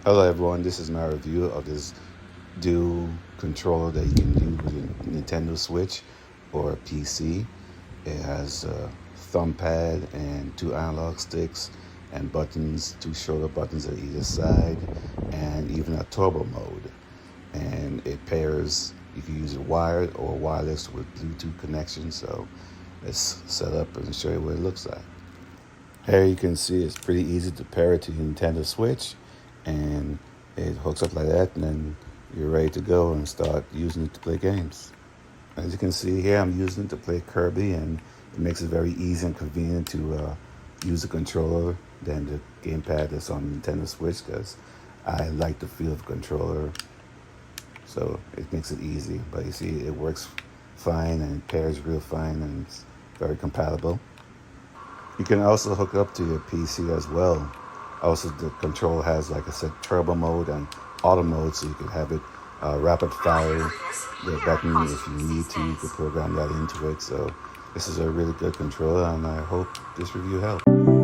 Hello everyone, this is my review of this dual controller that you can use with a Nintendo Switch or PC. It has a thumb pad and two analog sticks and buttons, two shoulder buttons at either side, and even a turbo mode. And it pairs, you can use it wired or wireless with Bluetooth connection. So let's set up and show you what it looks like. Here you can see it's pretty easy to pair it to your Nintendo Switch, and it hooks up like that, and then you're ready to go and start using it to play games. As you can see here, I'm using it to play Kirby, and it makes it very easy and convenient to use the controller than the gamepad that's on Nintendo Switch, because I like the feel of the controller, so it makes it easy. But you see, it works fine and it pairs real fine, and it's very compatible. You can also hook it up to your PC as well. Also, the control has, like I said, turbo mode and auto mode, so you can have it rapid fire the button if you need to. You can program that into it. So this is a really good controller, and I hope this review helped.